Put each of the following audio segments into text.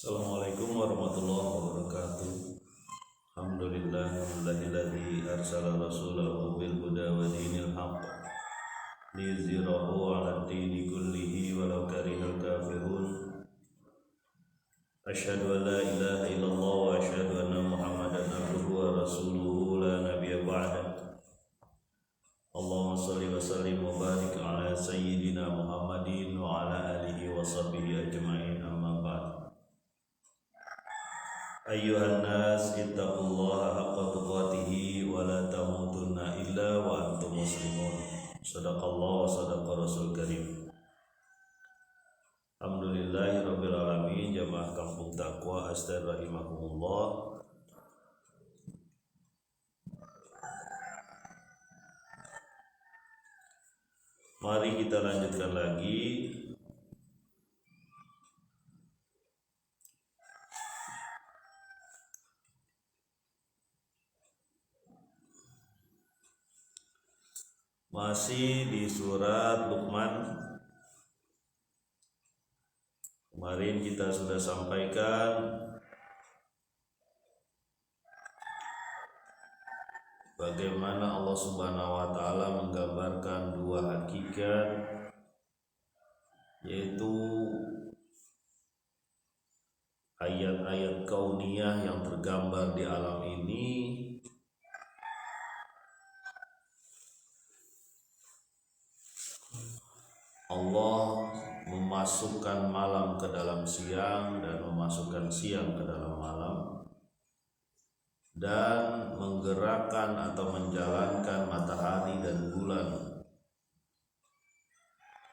Assalamualaikum warahmatullahi wabarakatuh. Alhamdulillahilladzi arsala rasulahu bil huda wa dinil haqq liyuzhirahu 'ala ad-dini kullihi walau karihal kafirun. Asyhadu an la ilaha illallah wa asyhadu anna Muhammadan abduhu wa rasuluhu la nabiyya ba'da. Allahumma shalli wa sallim wa barik ala sayyidina Muhammadin wa ala alihi wa sahbihi ajma'in, amma ba'd. Ayyuhan nas ittaqullaha haqqa tuqatih wa la tamutunna illa wa antum muslimun. Shadaqallahu wa shadaqa rasul karim. Alhamdulillahi rabbil alamin. Jamaah kampung takwa astagfirullahaladzim. Mari kita lanjutkan lagi masih di surat Luqman. Kemarin kita sudah sampaikan bagaimana Allah Subhanahu wa taala menggambarkan dua hakikat, yaitu ayat-ayat kauniyah yang tergambar di alam ini Allah memasukkan malam ke dalam siang dan memasukkan siang ke dalam malam, dan menggerakkan atau menjalankan matahari dan bulan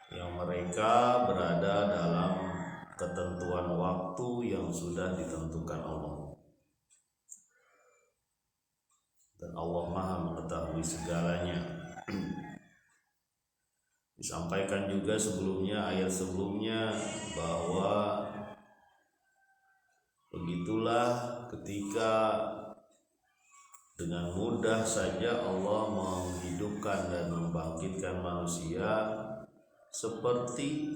yang mereka berada dalam ketentuan waktu yang sudah ditentukan Allah. Dan Allah Maha mengetahui segalanya. Disampaikan juga sebelumnya, ayat sebelumnya, bahwa begitulah ketika dengan mudah saja Allah menghidupkan dan membangkitkan manusia, seperti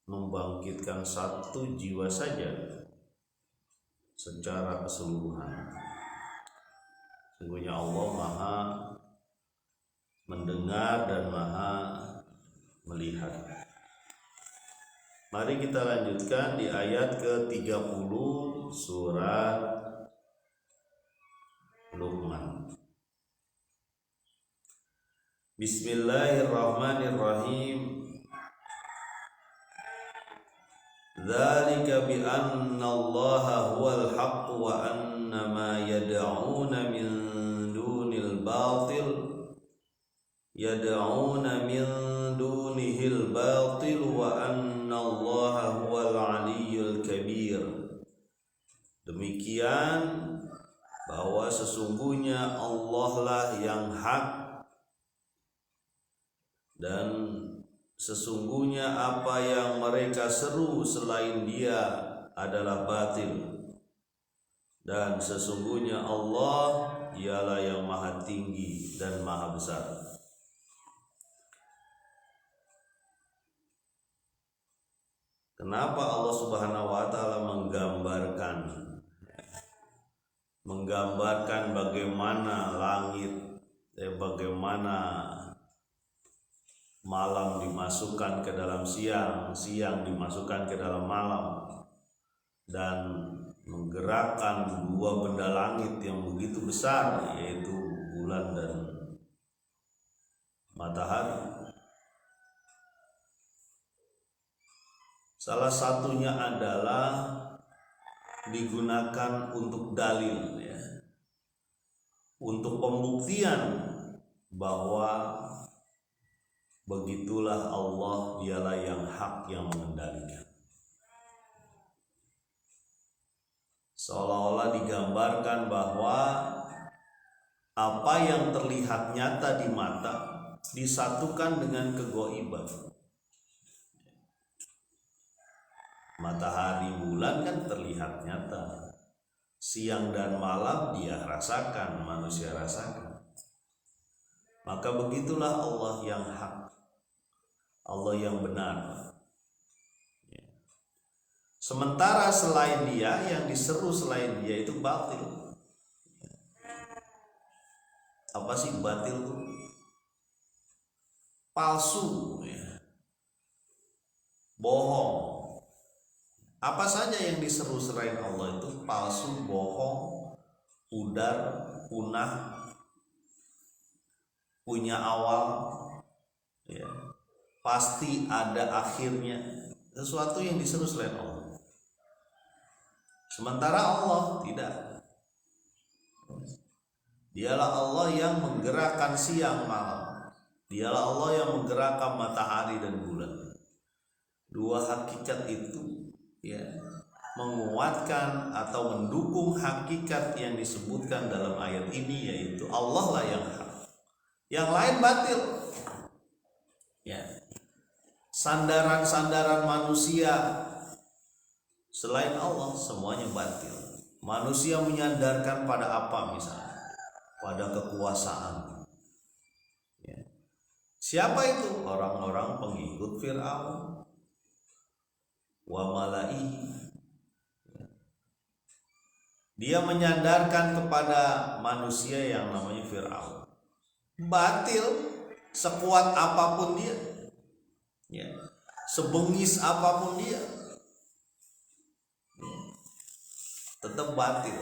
membangkitkan satu jiwa saja secara keseluruhan. Sungguhnya Allah Maha mendengar dan Maha melihat. Mari kita lanjutkan di ayat ke-30 surat Luqman. Bismillahirrahmanirrahim. Dzalika bi anna Allaha huwal haqq wa anna ma yad'una min dunil batil min dunihil batil wa anna Allaha huwal aliyyul kabir. Demikian bahwa sesungguhnya Allah lah yang hak, dan sesungguhnya apa yang mereka seru selain Dia adalah batil, dan sesungguhnya Allah Dialah yang maha tinggi dan maha besar. Kenapa Allah Subhanahu wa taala menggambarkan bagaimana langit, bagaimana malam dimasukkan ke dalam siang, siang dimasukkan ke dalam malam, dan menggerakkan dua benda langit yang begitu besar, yaitu bulan dan matahari? Salah satunya adalah digunakan untuk dalil, ya, untuk pembuktian bahwa begitulah Allah, Dialah yang hak yang mengendalikan. Seolah-olah digambarkan bahwa apa yang terlihat nyata di mata disatukan dengan kegaiban. Matahari, bulan kan terlihat nyata, siang dan malam Dia rasakan, manusia rasakan. Maka begitulah Allah yang hak, Allah yang benar. Sementara selain dia, yang diseru selain dia itu batil. Apa sih batil itu? Palsu, ya. Bohong. Apa saja yang diseru selain Allah itu palsu, bohong, pudar, punah, punya awal, ya. Pasti ada akhirnya. Sesuatu yang diseru selain Allah. Sementara Allah tidak. Dialah Allah yang menggerakkan siang malam. Dialah Allah yang menggerakkan matahari dan bulan. Dua hakikat itu, ya, menguatkan atau mendukung hakikat yang disebutkan dalam ayat ini, yaitu Allah lah yang hak. Yang lain batil. Ya. Sandaran-sandaran manusia selain Allah semuanya batil. Manusia menyandarkan pada apa misalnya? Pada kekuasaan. Ya. Siapa itu? Orang-orang pengikut Fir'aun wa malaihi. Ya. Dia menyandarkan kepada manusia yang namanya Fir'aun. Batil sekuat apapun dia. Ya. Sebengis apapun dia. Tetap batil.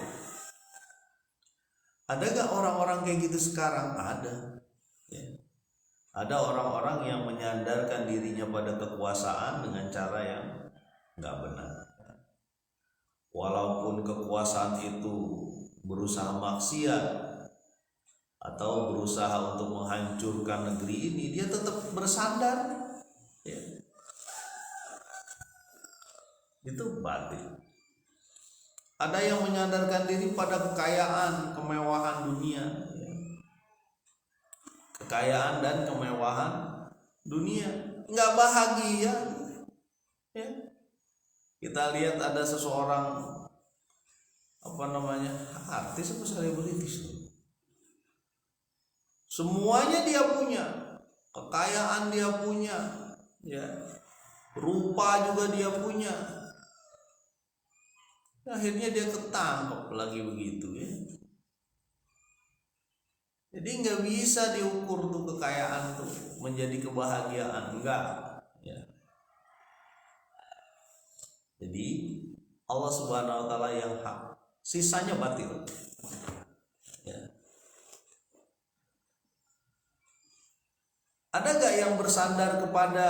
Ada gak orang-orang kayak gitu sekarang? Ada. Ya. Ada orang-orang yang menyandarkan dirinya pada kekuasaan dengan cara yang gak benar. Walaupun kekuasaan itu berusaha maksiat atau berusaha untuk menghancurkan negeri ini, dia tetap bersandar. Ya. Itu batil. Ada yang menyandarkan diri pada kekayaan, kemewahan dunia, ya. Kekayaan dan kemewahan dunia, nggak bahagia, ya. Kita lihat ada seseorang artis atau selebritis, semuanya dia punya, kekayaan dia punya, ya, rupa juga dia punya. Akhirnya dia ketangkep lagi begitu, ya. Jadi nggak bisa diukur tuh kekayaan tuh menjadi kebahagiaan, enggak, ya. Jadi Allah Subhanahu wa taala yang hak, sisanya batil. Ya. Ada gak yang bersandar kepada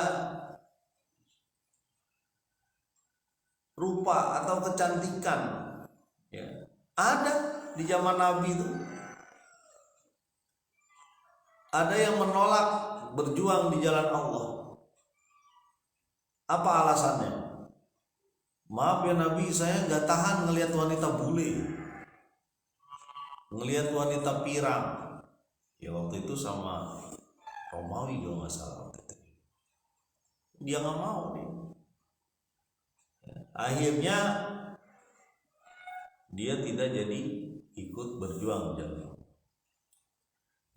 rupa atau kecantikan? Ya. Ada di zaman Nabi itu. Ada yang menolak berjuang di jalan Allah. Apa alasannya? Maaf ya Nabi, saya gak tahan ngelihat wanita bule, ngelihat wanita pirang. Ya waktu itu sama Romawi kalau nggak salah. Dia nggak mau. Akhirnya dia tidak jadi ikut berjuang jalan.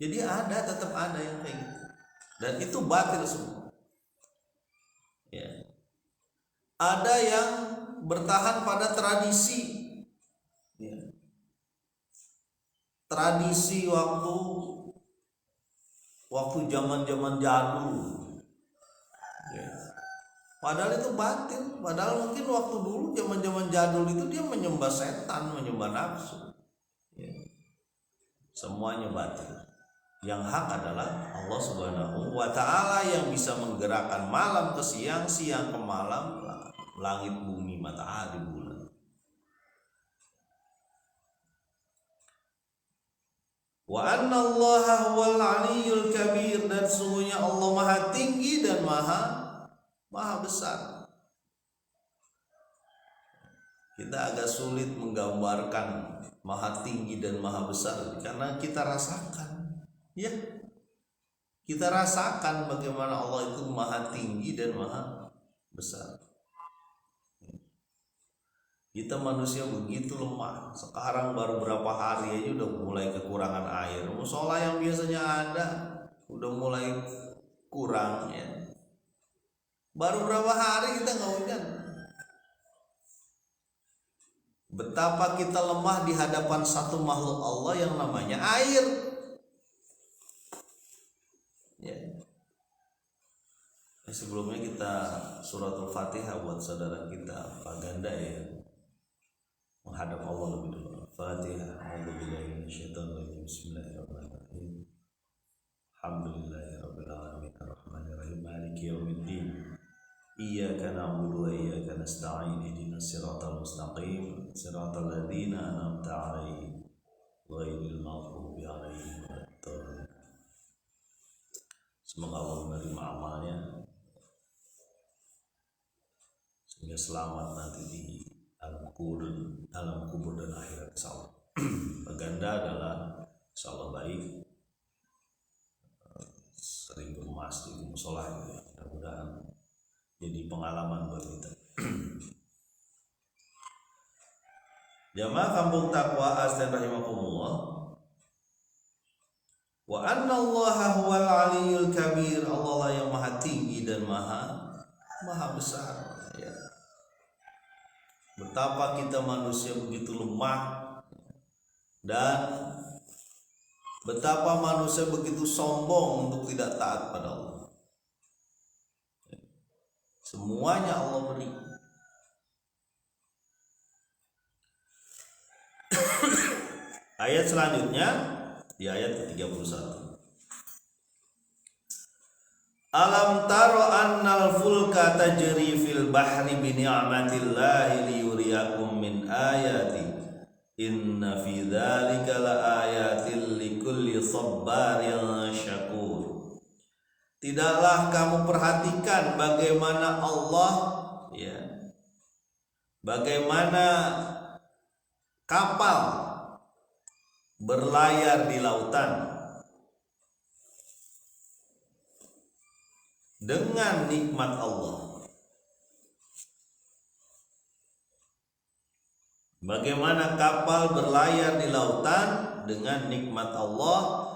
Jadi tetap ada yang kayak gitu, dan itu batil semua. Ya. Ada yang bertahan pada tradisi, ya. Tradisi waktu zaman jadul, ya. Padahal itu batil. Padahal mungkin waktu dulu zaman jadul itu dia menyembah setan, menyembah nafsu, ya. Semuanya batil. Yang hak adalah Allah Subhanahu wa taala yang bisa menggerakkan malam ke siang, siang ke malam, langit bumi, matahari bulan. Wa anna Allaha huwal aliyyul kabir, dan sungguhnya Allah maha tinggi dan maha besar. Kita agak sulit menggambarkan maha tinggi dan maha besar karena kita rasakan. Ya, kita rasakan bagaimana Allah itu maha tinggi dan maha besar. Kita manusia begitu lemah. Sekarang baru berapa hari aja udah mulai kekurangan air. Musola yang biasanya ada udah mulai kurang, ya. Baru berapa hari kita nggak hujan. Betapa kita lemah di hadapan satu makhluk Allah yang namanya air. Ya. Sebelumnya kita suratul Fatihah buat saudara kita Pak Ganda ya, menghadap Allah lebih dulu. Fatihah. A'udzubillahi minasyaitonir rajim. Bismillahirrahmanirrahim. Alhamdulillahirabbil alamin arrahmanir rahim maliki yaumiddin. Iyyaka na'budu wa iyyaka nasta'in ihdinas siratal mustaqim siratal ladzina an'amta 'alaihim ghairil maghdubi 'alaihim waladdallin. Semoga Allah menerima amalnya sehingga selamat nanti di alam kubur dan akhirat insyaallah. Baganda adalah insyaallah baik, sering ke masjid, di musola gitu ya. Mudah-mudahan jadi pengalaman buat kita. Jamaah Kampung Taqwa Asdan rahimakumullah. Wa anna Allaha huwal aliyyul kabir. Allah lah yang maha tinggi dan maha besar ya. Betapa kita manusia begitu lemah dan betapa manusia begitu sombong untuk tidak taat pada Allah. Semuanya Allah beri. Ayat selanjutnya di ayat ke-31. Alam taro annal fulka tajri fil bahri bi ni'matillahi liyuriyakum min ayati. Inna fi dzalika laayatil likulli sabbarin syakur. Tidaklah kamu perhatikan bagaimana Allah ya, bagaimana kapal berlayar di lautan dengan nikmat Allah. Bagaimana kapal berlayar di lautan dengan nikmat Allah,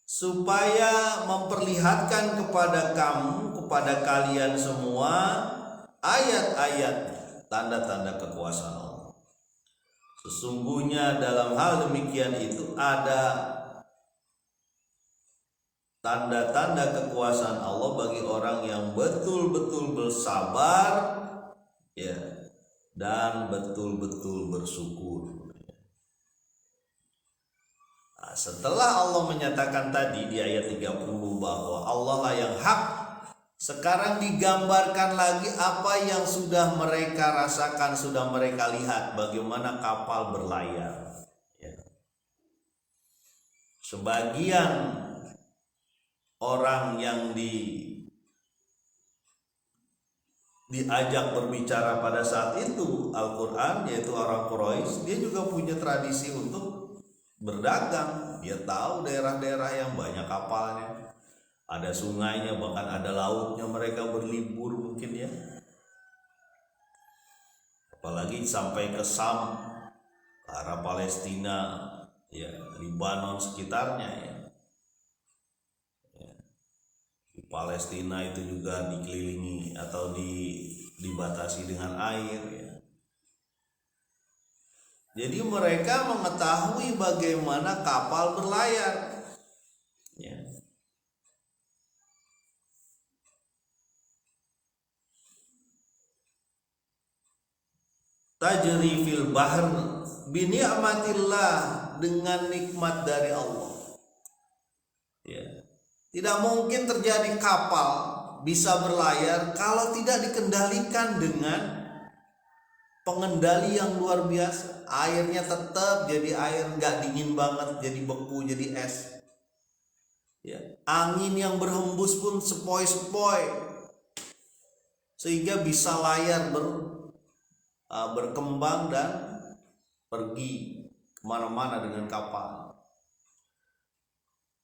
supaya memperlihatkan kepada kamu, kepada kalian semua ayat-ayat, tanda-tanda kekuasaan Allah. Sesungguhnya dalam hal demikian itu ada tanda-tanda kekuasaan Allah bagi orang yang betul-betul bersabar ya, dan betul-betul bersyukur. Setelah Allah menyatakan tadi di ayat 30 bahwa Allah lah yang hak, sekarang digambarkan lagi apa yang sudah mereka rasakan, sudah mereka lihat, bagaimana kapal berlayar ya. Sebagian orang yang diajak berbicara pada saat itu Al-Quran, yaitu orang Quraisy, dia juga punya tradisi untuk berdagang. Dia tahu daerah-daerah yang banyak kapalnya, ada sungainya, bahkan ada lautnya, mereka berlibur mungkin ya. Apalagi sampai ke Sam, ke arah Palestina ya, Lebanon sekitarnya ya. Di Palestina itu juga dikelilingi atau dibatasi dengan air ya. Jadi mereka mengetahui bagaimana kapal berlayar ya. Tajri fil bahr bi ni'matillah, dengan nikmat dari Allah ya. Tidak mungkin terjadi kapal bisa berlayar kalau tidak dikendalikan dengan pengendali yang luar biasa. Airnya tetap jadi air, nggak dingin banget jadi beku, jadi es ya. Angin yang berhembus pun sepoi-sepoi sehingga bisa layar berkembang dan pergi kemana-mana dengan kapal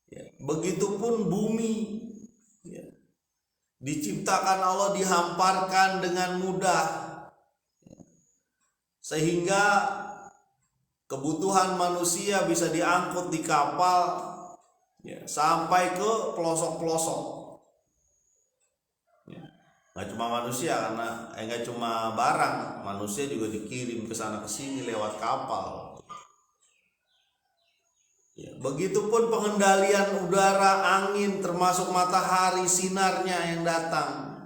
ya. Begitupun bumi ya, diciptakan Allah, dihamparkan dengan mudah ya, sehingga kebutuhan manusia bisa diangkut di kapal ya, sampai ke pelosok-pelosok ya. Nggak cuma manusia, karena nggak cuma barang, manusia juga dikirim ke sana ke sini lewat kapal. Ya, begitupun pengendalian udara, angin, termasuk matahari, sinarnya yang datang,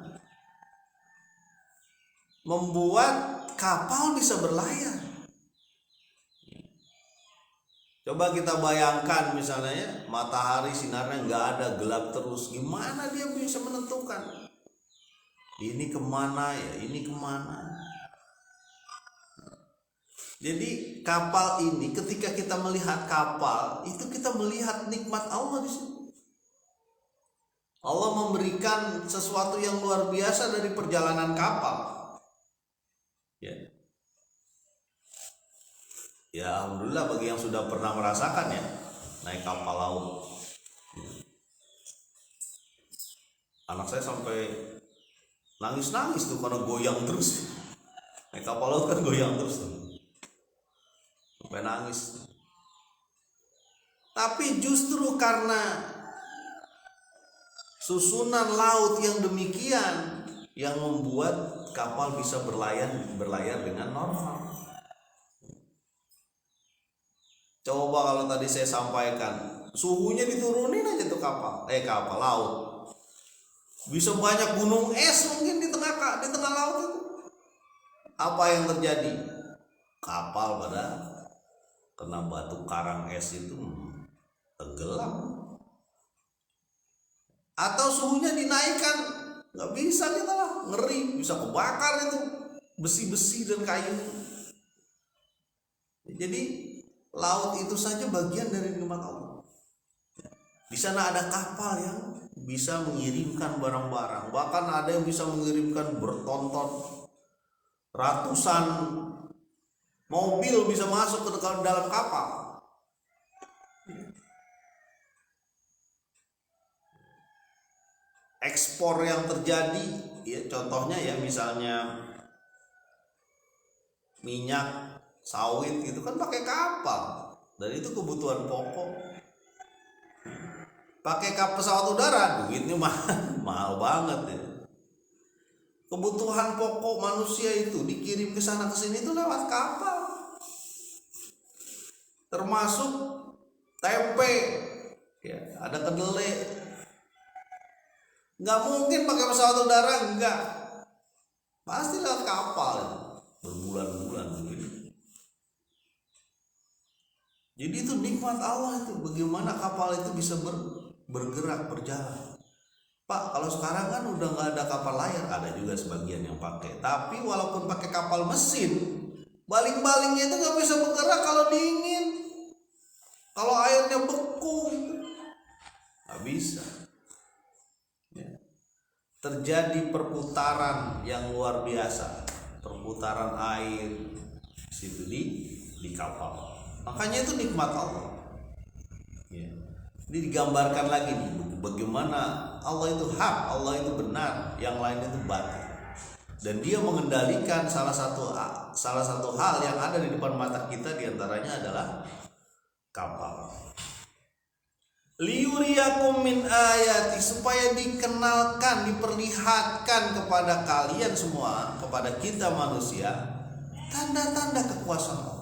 membuat kapal bisa berlayar. Coba kita bayangkan misalnya ya, matahari sinarnya nggak ada, gelap terus, gimana dia bisa menentukan ini kemana ya, ini kemana? Jadi kapal ini, ketika kita melihat kapal itu, kita melihat nikmat Allah di sini. Allah memberikan sesuatu yang luar biasa dari perjalanan kapal. Ya. Ya alhamdulillah bagi yang sudah pernah merasakan ya naik kapal laut. Anak saya sampai nangis-nangis tuh karena goyang terus. Naik kapal laut kan goyang terus tuh. Sampai nangis. Tapi justru karena susunan laut yang demikian yang membuat kapal bisa berlayar dengan normal. Coba kalau tadi saya sampaikan, suhunya diturunin aja tuh kapal laut. Bisa banyak gunung es mungkin di tengah laut itu. Apa yang terjadi? Kapal pada kena batu karang es itu tenggelam. Atau suhunya dinaikkan, nggak bisa kita lah, ngeri, bisa kebakar itu besi-besi dan kayu. Jadi laut itu saja bagian dari nikmat Allah. Di sana ada kapal yang bisa mengirimkan barang-barang, bahkan ada yang bisa mengirimkan bertonton, ratusan mobil bisa masuk ke dalam kapal. Ekspor yang terjadi, ya contohnya ya misalnya minyak sawit itu kan pakai kapal, dan itu kebutuhan pokok. Pakai pesawat udara duitnya mahal banget ya. Kebutuhan pokok manusia itu dikirim ke sana ke sini itu lewat kapal. Termasuk tempe, ya, ada kedelai. Nggak mungkin pakai pesawat udara, enggak. Pasti lewat kapal berbulan-bulan begini. Jadi itu nikmat Allah itu, bagaimana kapal itu bisa bergerak, berjalan. Pak, kalau sekarang kan udah nggak ada kapal layar, ada juga sebagian yang pakai. Tapi walaupun pakai kapal mesin, baling-balingnya itu nggak bisa bergerak kalau dingin, kalau airnya beku, nggak bisa. Ya. Terjadi perputaran yang luar biasa, perputaran air situ di kapal. Makanya itu nikmat Allah. Ya. Ini digambarkan lagi nih, bagaimana Allah itu hak, Allah itu benar, yang lain itu batil. Dan dia mengendalikan salah satu hal yang ada di depan mata kita, diantaranya adalah kapal. Liyuriyakum min ayati, supaya dikenalkan, diperlihatkan kepada kalian semua, kepada kita manusia, tanda-tanda kekuasaan Allah.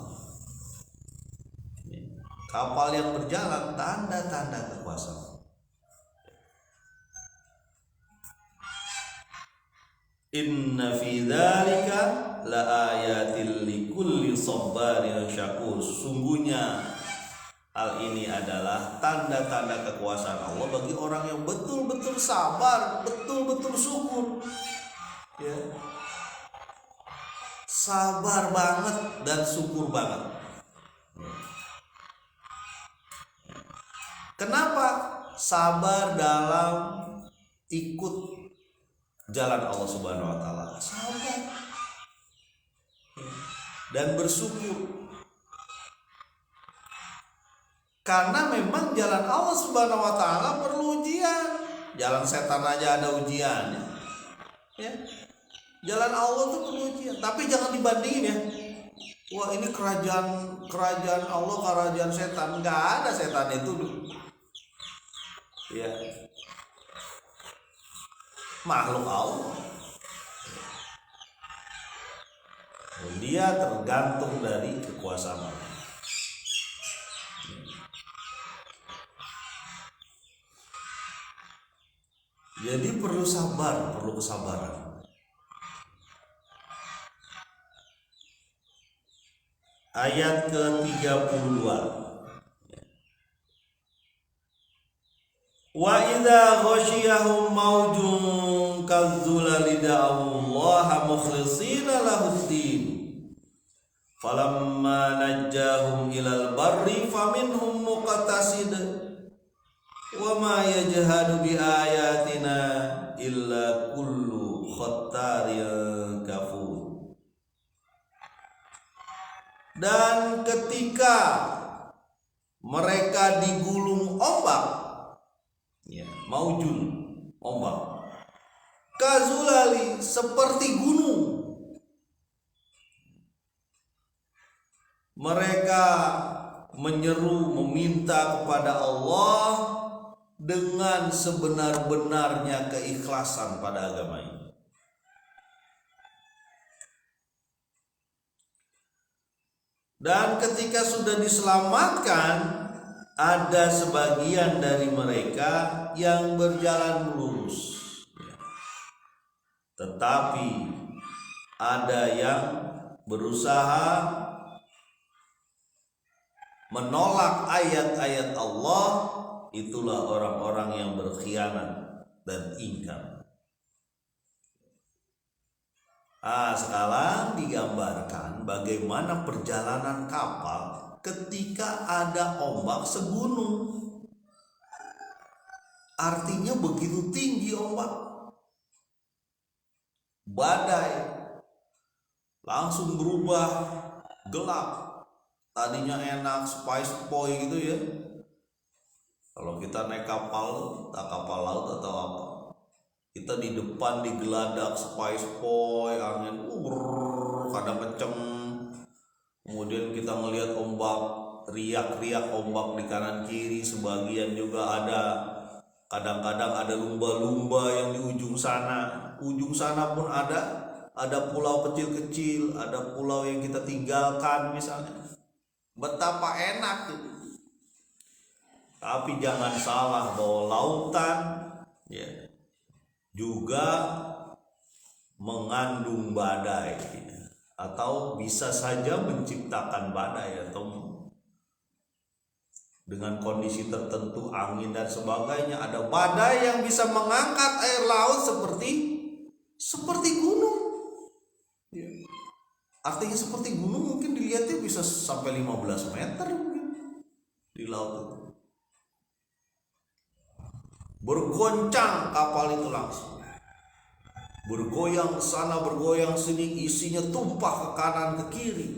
Kapal yang berjalan, tanda-tanda kekuasaan. Inna fi dzalika laayatil likulli sabarin syakur. Sungguhnya hal ini adalah tanda-tanda kekuasaan Allah bagi orang yang betul-betul sabar, betul-betul syukur. Ya. Sabar banget dan syukur banget. Kenapa? Sabar dalam ikut jalan Allah Subhanahu wa taala. Sabar. Dan bersyukur. Karena memang jalan Allah Subhanahu wa taala perlu ujian. Jalan setan aja ada ujiannya. Ya. Jalan Allah tuh perlu ujian, tapi jangan dibandingin ya. Wah, ini kerajaan Allah, kerajaan setan. Enggak ada setan itu. Ya. Makhluk Allah. Dia tergantung dari kekuasaan Allah. Jadi perlu sabar, perlu kesabaran. Ayat ke-32. Wa idza ghasyiyahum maujun kadzulali da'allaha mukhlishina lahud-din falamma najjahum ilal barri faminhum muqtasid wa ma yajhadu bi ayatina illa kullu khattarin kafur. Dan ketika mereka digulung ombak, ya, maujun, ombak, kazulali, seperti gunung, mereka menyeru, meminta kepada Allah dengan sebenar-benarnya keikhlasan pada agama ini. Dan ketika sudah diselamatkan, ada sebagian dari mereka yang berjalan lurus, tetapi ada yang berusaha menolak ayat-ayat Allah. Itulah orang-orang yang berkhianat dan ingkar. Sekarang digambarkan bagaimana perjalanan kapal ketika ada ombak segunung. Artinya begitu tinggi ombak, badai, langsung berubah gelap. Tadinya enak, sepoi-sepoi gitu ya. Kalau kita naik kapal, entah kapal laut atau apa, kita di depan digeladak sepoi-sepoi, angin kadang kenceng. Kemudian kita ngelihat ombak, riak-riak ombak di kanan kiri. Sebagian juga ada, kadang-kadang ada lumba-lumba yang di ujung sana. Ujung sana pun ada pulau kecil-kecil, ada pulau yang kita tinggalkan misalnya. Betapa enak gitu. Tapi jangan salah bahwa lautan, ya, juga mengandung badai, atau bisa saja menciptakan badai, atau dengan kondisi tertentu, angin dan sebagainya, ada badai yang bisa mengangkat air laut seperti gunung. Artinya seperti gunung, mungkin dilihatnya bisa sampai 15 meter mungkin di laut itu. Bergoncang kapal itu langsung, bergoyang ke sana, bergoyang sini, isinya tumpah ke kanan ke kiri.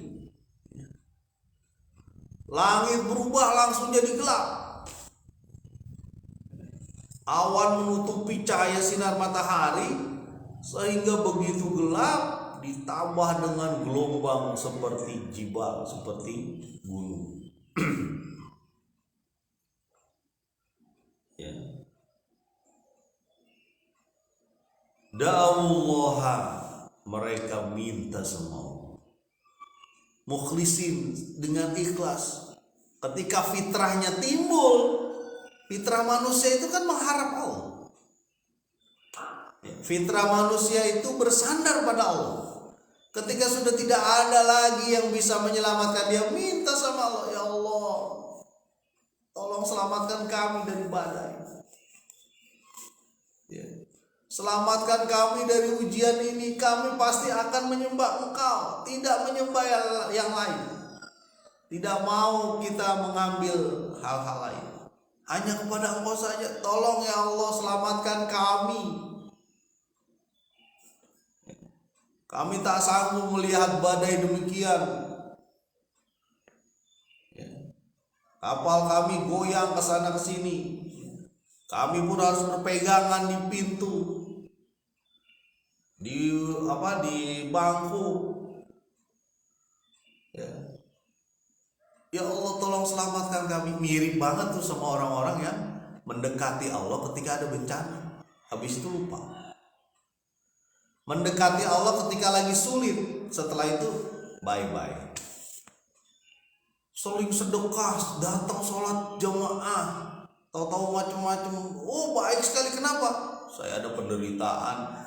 Langit berubah langsung jadi gelap. Awan menutupi cahaya sinar matahari, sehingga begitu gelap, ditambah dengan gelombang seperti jibal, seperti gunung. Ya. Da'allaha, mereka minta semau, mukhlisin, dengan ikhlas. Ketika fitrahnya timbul, fitrah manusia itu kan mengharap Allah. Fitrah manusia itu bersandar pada Allah. Ketika sudah tidak ada lagi yang bisa menyelamatkan dia, minta sama Allah, ya Allah, tolong selamatkan kami dari badai. Ya. Selamatkan kami dari ujian ini. Kami pasti akan menyembah Engkau, tidak menyembah yang lain. Tidak mau kita mengambil hal-hal lain, hanya kepada Engkau saja. Tolong ya Allah, selamatkan kami. Kami tak sanggup melihat badai demikian. Kapal kami goyang ke sana ke sini. Kami pun harus berpegangan di pintu, di bangku. Ya Allah, tolong selamatkan kami. Mirip banget tuh sama orang-orang yang mendekati Allah ketika ada bencana, habis itu lupa. Mendekati Allah ketika lagi sulit, setelah itu bye-bye. Saling sedekah, datang sholat jamaah, tahu-tahu macam-macam. Oh, baik sekali. Kenapa? Saya ada penderitaan.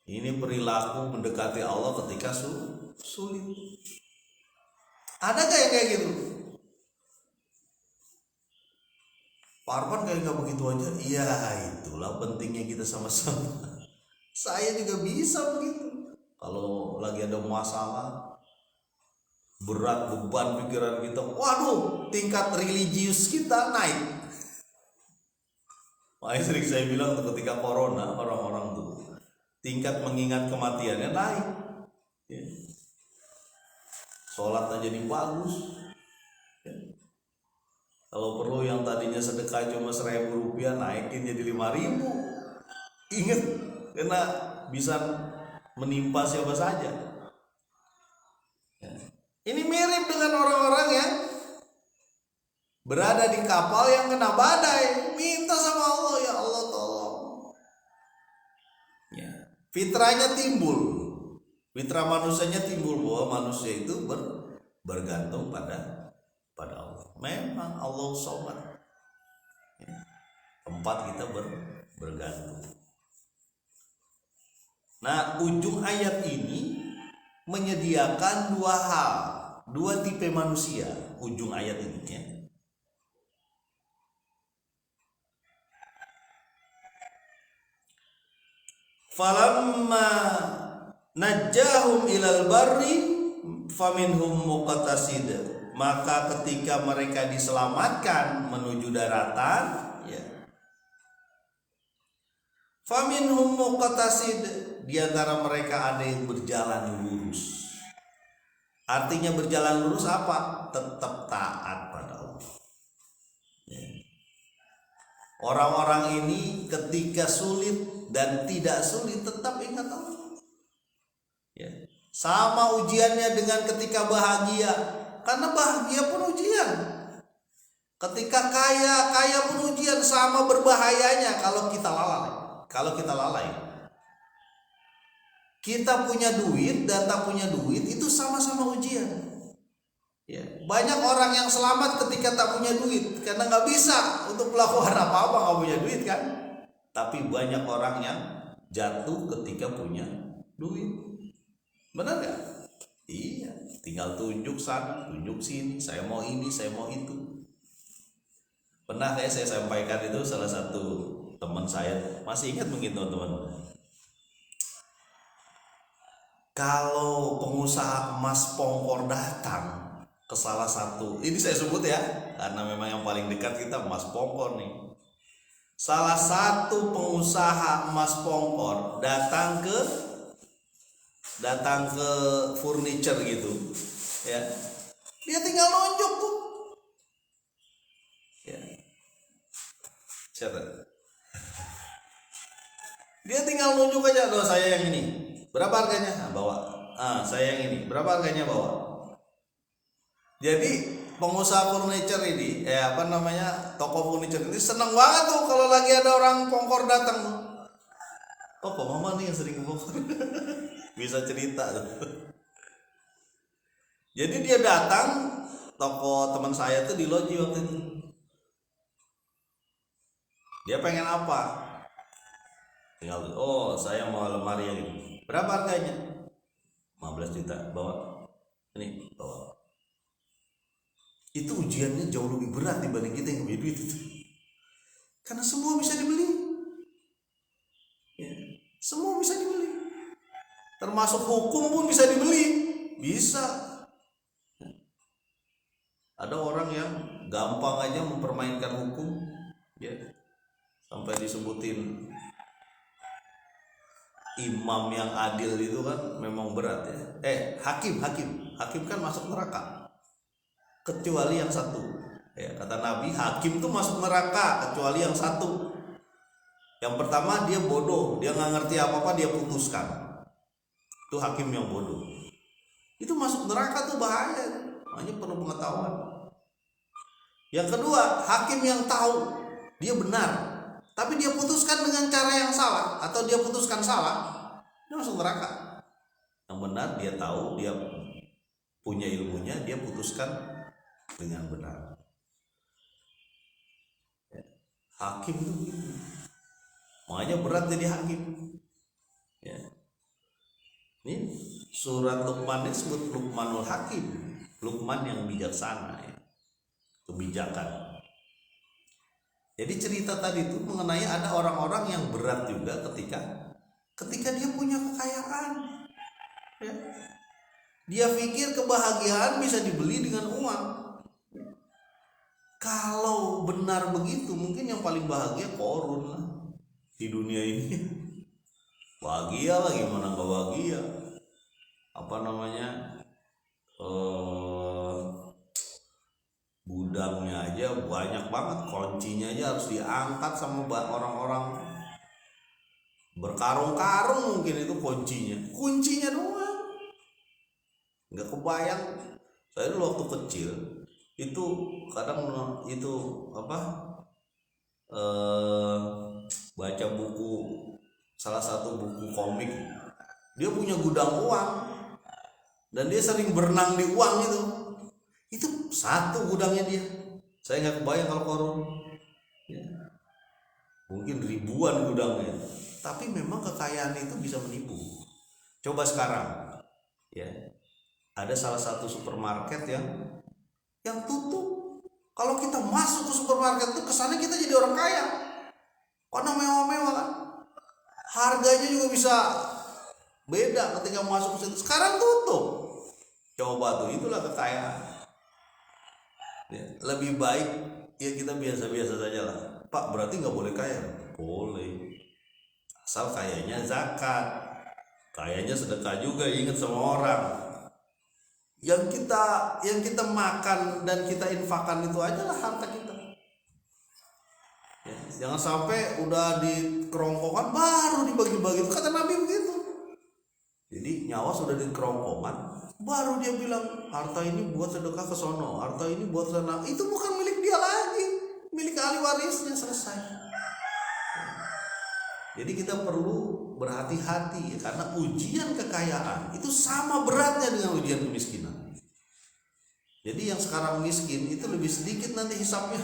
Ini perilaku mendekati Allah ketika sulit. Ada yang kayak gitu? Pak Arman kayak gak begitu aja. Iya, itulah pentingnya kita sama-sama. Saya juga bisa begitu. Kalau lagi ada masalah berat, beban pikiran kita, waduh, tingkat religius kita naik. Makanya sering saya bilang ketika corona, orang-orang tuh tingkat mengingat kematiannya naik. Ya. Sholatnya jadi bagus. Ya. Kalau perlu yang tadinya sedekah cuma 1.000 rupiah naikin jadi 5.000. Ingat, karena bisa menimpa siapa saja. Ya. Ini mirip dengan orang-orang yang berada di kapal yang kena badai, minta sama Allah, ya Allah tolong. Ya. Fitrahnya timbul, fitrah manusianya timbul bahwa manusia itu bergantung pada Allah. Memang Allah sobat. Ya. Tempat kita bergantung. Nah, ujung ayat ini menyediakan dua hal, dua tipe manusia. Ujung ayat ini ya. Falamma najjahum ilal barri faminhum muqtasid. Maka ketika mereka diselamatkan menuju daratan, ya. Faminhum muqtasid. Di antara mereka ada yang berjalan lurus. Artinya berjalan lurus apa? Tetap taat pada Allah. Ya. Orang-orang ini ketika sulit dan tidak sulit tetap ingat Allah. Ya. Sama ujiannya dengan ketika bahagia. Karena bahagia pun ujian. Ketika kaya pun ujian, sama berbahayanya kalau kita lalai. Kita punya duit dan tak punya duit itu sama-sama ujian. Ya. Banyak orang yang selamat ketika tak punya duit karena nggak bisa untuk melakukan apa-apa, nggak punya duit kan. Tapi banyak orang yang jatuh ketika punya duit. Benar nggak? Iya. Tinggal tunjuk sana, tunjuk sini. Saya mau ini, saya mau itu. Pernah kayak saya sampaikan itu salah satu teman saya, masih ingat mungkin teman-teman. Kalau pengusaha emas Pongkor datang ke salah satu, ini saya sebut ya, karena memang yang paling dekat kita emas Pongkor nih. Salah satu pengusaha emas Pongkor datang ke furniture gitu, ya. Dia tinggal nunjuk tuh, ya. Siapa? Dia tinggal nunjuk aja, loh saya yang ini. Berapa harganya? Nah, bawa. Saya yang ini. Berapa harganya? Bawa. Jadi pengusaha furniture ini, toko furniture ini senang banget tuh kalau lagi ada orang Pongkor datang tuh. Oh, Pak Mama nih yang sering ke Pongkor. Bisa cerita tuh. Jadi dia datang, toko teman saya tuh di Loji waktu itu. Dia pengen apa? Tinggal, oh saya mau lemari yang ini. Berapa harganya? 15 juta. Bawa. Ini, bawa. Itu ujiannya jauh lebih berat dibanding kita yang punya duit itu. Karena semua bisa dibeli. Ya, semua bisa dibeli. Termasuk hukum pun bisa dibeli. Bisa. Ada orang yang gampang aja mempermainkan hukum, ya. Sampai disebutin imam yang adil itu kan memang berat ya. Hakim kan masuk neraka kecuali yang satu. Ya, kata Nabi, hakim tuh masuk neraka kecuali yang satu. Yang pertama dia bodoh, dia nggak ngerti apa-apa, dia putuskan. Itu hakim yang bodoh. Itu masuk neraka tuh bahaya. Makanya perlu pengetahuan. Yang kedua, hakim yang tahu dia benar, tapi dia putuskan dengan cara yang salah atau dia putuskan salah, dia masuk neraka. Yang benar dia tahu, dia punya ilmunya, dia putuskan dengan benar. Hakim itu gitu. Makanya berat jadi hakim. Ya. Ini surat Luqman ini disebut Luqmanul Hakim, Luqman yang bijaksana, ya. Kebijakan. Jadi cerita tadi itu mengenai ada orang-orang yang berat juga ketika dia punya kekayaan. Ya. Dia pikir kebahagiaan bisa dibeli dengan uang. Kalau benar begitu, mungkin yang paling bahagia Korun lah di dunia ini. Bahagia lah, gimana gak bahagia? Apa namanya? Gudangnya aja banyak banget, kuncinya aja harus diangkat sama orang-orang berkarung-karung, mungkin itu kuncinya doang. Nggak kebayang. Saya dulu waktu kecil itu kadang itu baca buku, salah satu buku komik, dia punya gudang uang dan dia sering berenang di uang itu satu gudangnya dia. Saya nggak kebayang kalau Korun, ya. Mungkin ribuan gudangnya, tapi memang kekayaan itu bisa menipu. Coba sekarang, ya, ada salah satu supermarket yang tutup. Kalau kita masuk ke supermarket itu kesannya kita jadi orang kaya, karena mewah-mewah kan. Harganya juga bisa beda ketika masuk ke situ. Sekarang tutup. Coba tuh, itulah kekayaan. Ya, lebih baik ya kita biasa-biasa saja lah. Pak, berarti nggak boleh kaya? Boleh, asal kayanya zakat, kayanya sedekah juga. Ingat sama orang. Yang kita makan dan kita infakkan itu aja lah harta kita. Ya, jangan sampai udah di kerongkongan baru dibagi-bagi. Itu kata Nabi begitu. Jadi nyawa sudah di kerongkongan, baru dia bilang harta ini buat sedekah ke sono, harta ini buat sana. Itu bukan milik dia lagi, milik ahli warisnya, selesai. Jadi kita perlu berhati-hati, karena ujian kekayaan itu sama beratnya dengan ujian kemiskinan. Jadi yang sekarang miskin itu lebih sedikit nanti hisapnya.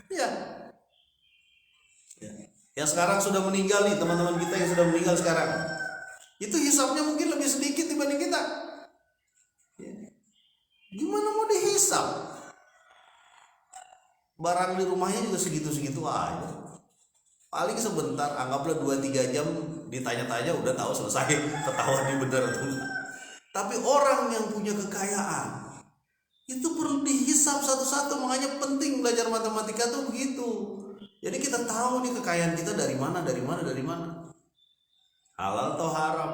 Ya. Yang sekarang sudah meninggal nih, teman-teman kita yang sudah meninggal sekarang, itu hisapnya mungkin lebih sedikit dibanding kita. Gimana mau dihisap? Barang di rumahnya juga segitu-segitu aja. Paling sebentar, anggaplah 2-3 jam ditanya-tanya udah tahu selesai, ketahuan dia benar atau enggak. Tapi orang yang punya kekayaan itu perlu dihisap satu-satu. Makanya penting belajar matematika tuh begitu. Jadi kita tahu nih kekayaan kita dari mana. Halal atau haram.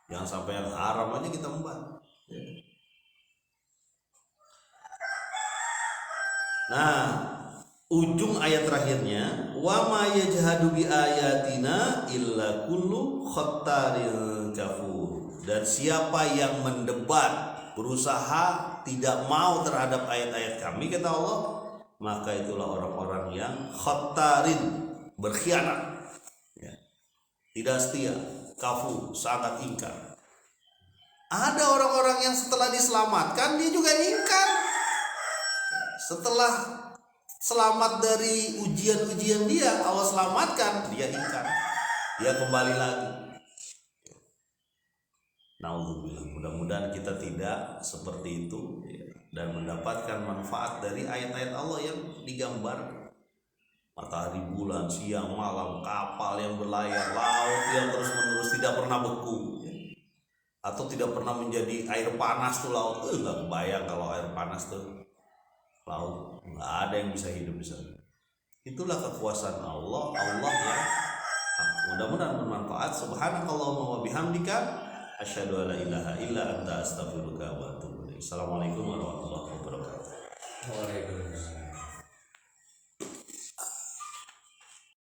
Jangan sampai yang haram aja kita membahas. Nah, ujung ayat terakhirnya, wa ma yajhadu bi ayatina illa kullu khattarin kafur. Dan siapa yang mendebat, berusaha tidak mau terhadap ayat-ayat kami, kata Allah, maka itulah orang-orang yang khattarin, berkhianat, ya, tidak setia, kafur, sangat ingkar. Ada orang-orang yang setelah diselamatkan dia juga ingkar. Setelah selamat dari ujian-ujian dia, Allah selamatkan, dia ingkar, dia kembali lagi. Naudzubillah, mudah-mudahan kita tidak seperti itu, ya, dan mendapatkan manfaat dari ayat-ayat Allah yang digambar. Matahari, bulan, siang, malam, kapal yang berlayar, laut yang terus-menerus tidak pernah beku, ya. Atau tidak pernah menjadi air panas tuh laut. Nggak kebayang kalau air panas tuh laut, nggak ada yang bisa hidup di sana. Itulah kekuasaan Allah yang mudah-mudahan bermanfaat. Subhanakallahumma wa bihamdika, asyhadu an la ilaha illa anta, astaghfiruka wa atubu ilaik. Assalamualaikum warahmatullahi wabarakatuh. Waalaikumsalam.